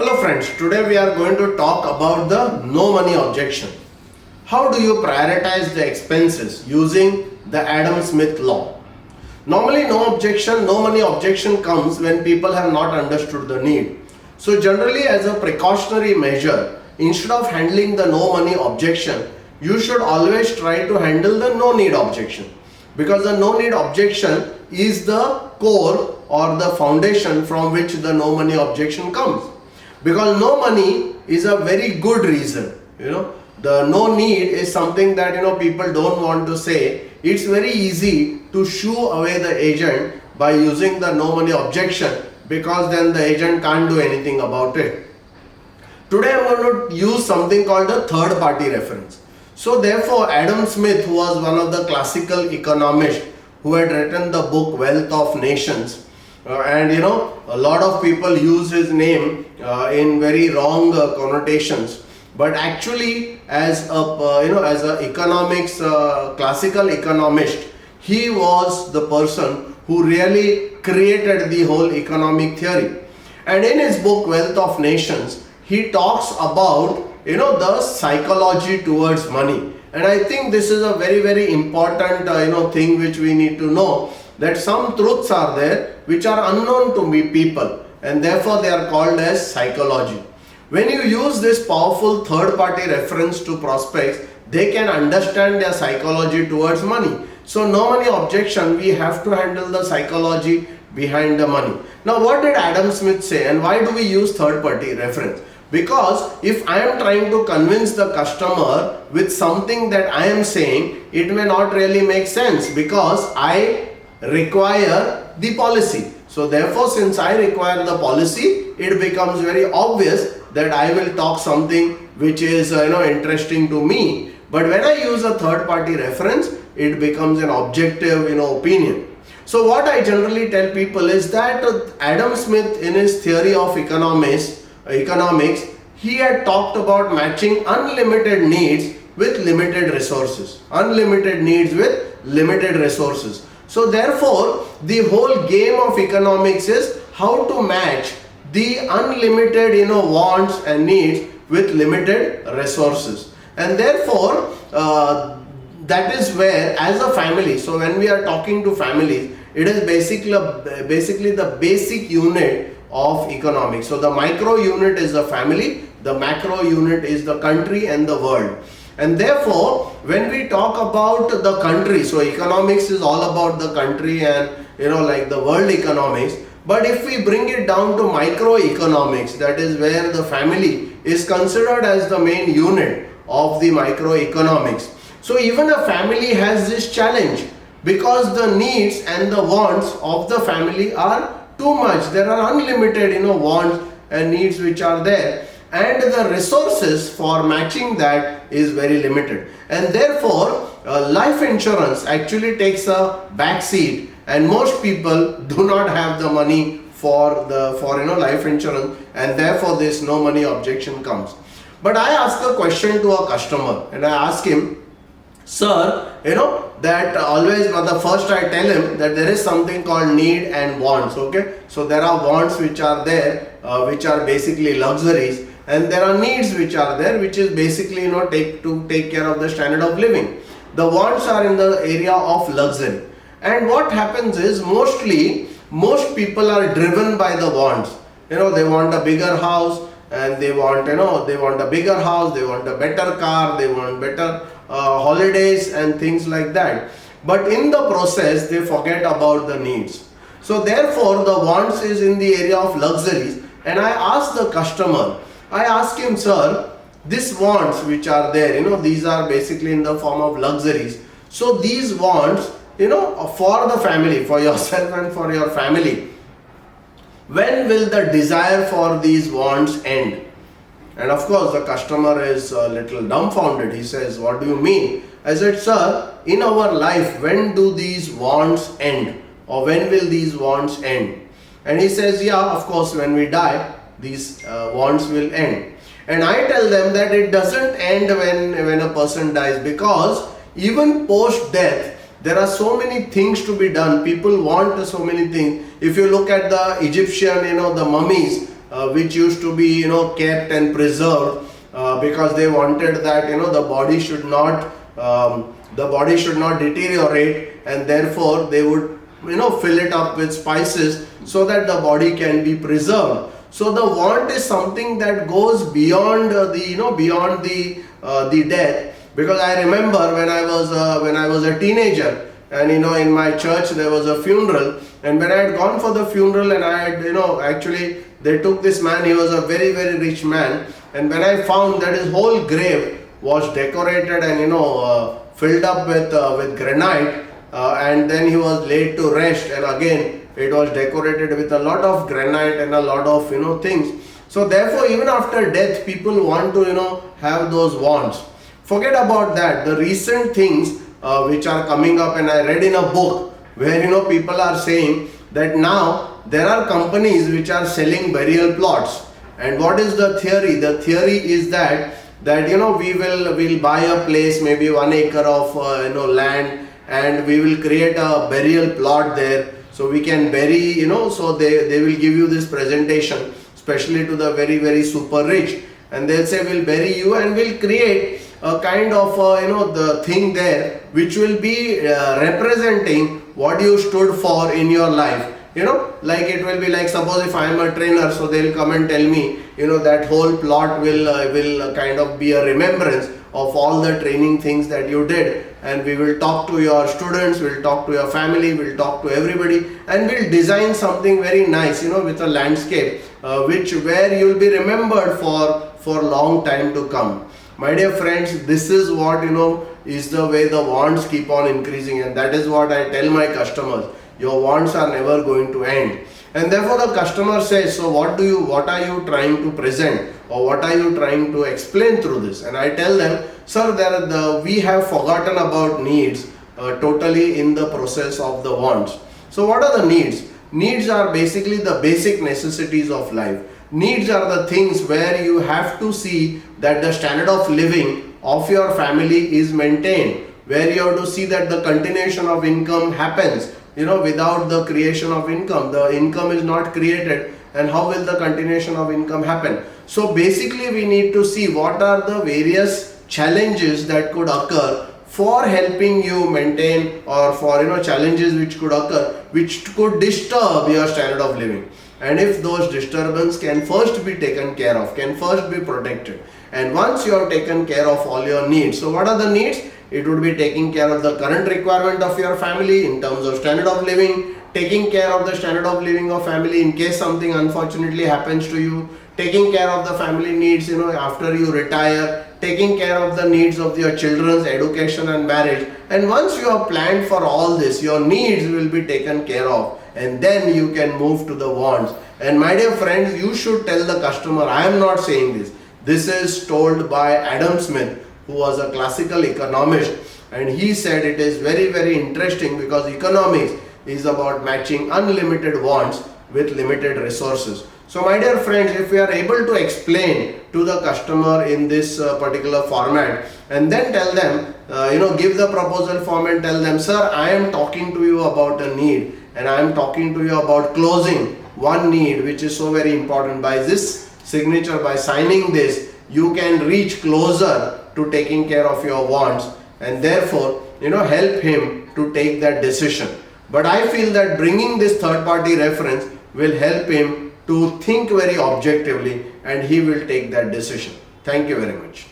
Hello friends, today we are going to talk about the no money objection. How do you prioritize the expenses using the Adam Smith law? Normally no money objection comes when people have not understood the need. So generally as a precautionary measure, instead of handling the no money objection, you should always try to handle the no need objection. Because the no need objection is the core or the foundation from which the no money objection comes. Because no money is a very good reason, the no need is something that people don't want to say. It's very easy to shoo away the agent by using the no money objection, because then the agent can't do anything about it. Today I'm going to use something called a third party reference. So therefore Adam Smith, who was one of the classical economists who had written the book Wealth of Nations, and a lot of people use his name in very wrong connotations, but actually as a economics classical economist, he was the person who really created the whole economic theory. And in his book Wealth of Nations, he talks about the psychology towards money. And I think this is a very, very important thing which we need to know, that some truths are there which are unknown to people, and therefore they are called as psychology. When you use this powerful third party reference to prospects, they can understand their psychology towards money. So no money objection, we have to handle the psychology behind the money. Now what did Adam Smith say, and why do we use third party reference? Because if I am trying to convince the customer with something that I am saying, it may not really make sense, because I require the policy. So therefore, since I require the policy, it becomes very obvious that I will talk something which is interesting to me. But when I use a third party reference, it becomes an objective opinion. So what I generally tell people is that Adam Smith, in his theory of economics, he had talked about matching unlimited needs with limited resources. Unlimited needs with limited resources. So therefore, the whole game of economics is how to match the unlimited wants and needs with limited resources. And therefore, that is where, as a family, so when we are talking to families, it is basically the basic unit of economics. So the micro unit is the family, the macro unit is the country and the world. And therefore, when we talk about the country, so economics is all about the country and like the world economics. But if we bring it down to microeconomics, that is where the family is considered as the main unit of the microeconomics. So even a family has this challenge, because the needs and the wants of the family are too much. There are unlimited wants and needs which are there, and the resources for matching that is very limited. And therefore life insurance actually takes a back seat, and most people do not have the money for life insurance, and therefore this no money objection comes. But I ask a question to a customer, and I ask him, sir, that always, but the first I tell him that there is something called need and wants. Okay, so there are wants which are there, which are basically luxuries, and there are needs which are there, which is basically take care of the standard of living. The wants are in the area of luxury. And what happens is, most people are driven by the wants. They want a bigger house, and they want a bigger house, they want a better car, they want better holidays and things like that. But in the process, they forget about the needs. So therefore, the wants is in the area of luxuries. And I ask the customer, I ask him, sir, these wants which are there, these are basically in the form of luxuries. So these wants, for the family, for yourself and for your family, when will the desire for these wants end? And of course, the customer is a little dumbfounded. He says, what do you mean? I said, sir, in our life, when do these wants end? Or when will these wants end? And he says, yeah, of course, when we die, these wants will end. And I tell them that it doesn't end when a person dies, because even post death, there are so many things to be done. People want so many things. If you look at the Egyptian, the mummies, which used to be kept and preserved because they wanted that the body should not deteriorate, and therefore they would fill it up with spices so that the body can be preserved. So the want is something that goes beyond the death. Because I remember when I was a teenager, and in my church there was a funeral, and when I had gone for the funeral, and I had actually they took this man. He was a very, very rich man, and when I found that his whole grave was decorated and filled up with granite, and then he was laid to rest, and again it was decorated with a lot of granite and a lot of things. So therefore, even after death, people want to have those wants. Forget about that. The recent things which are coming up, and I read in a book where people are saying that now there are companies which are selling burial plots. And what is the theory? The theory is that we'll buy a place, maybe 1 acre of land, and we will create a burial plot there, so we can bury so they will give you this presentation, especially to the very, very super rich, and they'll say we'll bury you and we'll create a kind of the thing there which will be representing what you stood for in your life. Like it will be like, suppose if I am a trainer, so they'll come and tell me that whole plot will kind of be a remembrance of all the training things that you did, and we will talk to your students, we'll talk to your family, we'll talk to everybody, and we'll design something very nice with a landscape where you'll be remembered for long time to come. My dear friends, this is what is the way the wants keep on increasing, and that is what I tell my customers. Your wants are never going to end. And therefore the customer says, so what are you trying to present, or what are you trying to explain through this? And I tell them, sir, we have forgotten about needs totally in the process of the wants. So what are the needs? Needs are basically the basic necessities of life. Needs are the things where you have to see that the standard of living of your family is maintained, where you have to see that the continuation of income happens. Without the creation of income, the income is not created, and how will the continuation of income happen? So basically we need to see what are the various challenges that could occur for helping you maintain, or for challenges which could occur which could disturb your standard of living. And if those disturbances can first be taken care of, can first be protected, and once you have taken care of all your needs, so what are the needs? It would be taking care of the current requirement of your family in terms of standard of living, taking care of the standard of living of family in case something unfortunately happens to you, taking care of the family needs after you retire, taking care of the needs of your children's education and marriage. And once you have planned for all this, your needs will be taken care of, and then you can move to the wants. And my dear friends, you should tell the customer, I am not saying this. This is told by Adam Smith, who was a classical economist, and he said it is very, very interesting because economics is about matching unlimited wants with limited resources. So my dear friends, if we are able to explain to the customer in this particular format, and then tell them, give the proposal form and tell them, sir, I am talking to you about a need, and I am talking to you about closing one need which is so very important. By this signature, by signing this, you can reach closer to taking care of your wants, and therefore help him to take that decision. But I feel that bringing this third party reference will help him to think very objectively, and he will take that decision. Thank you very much.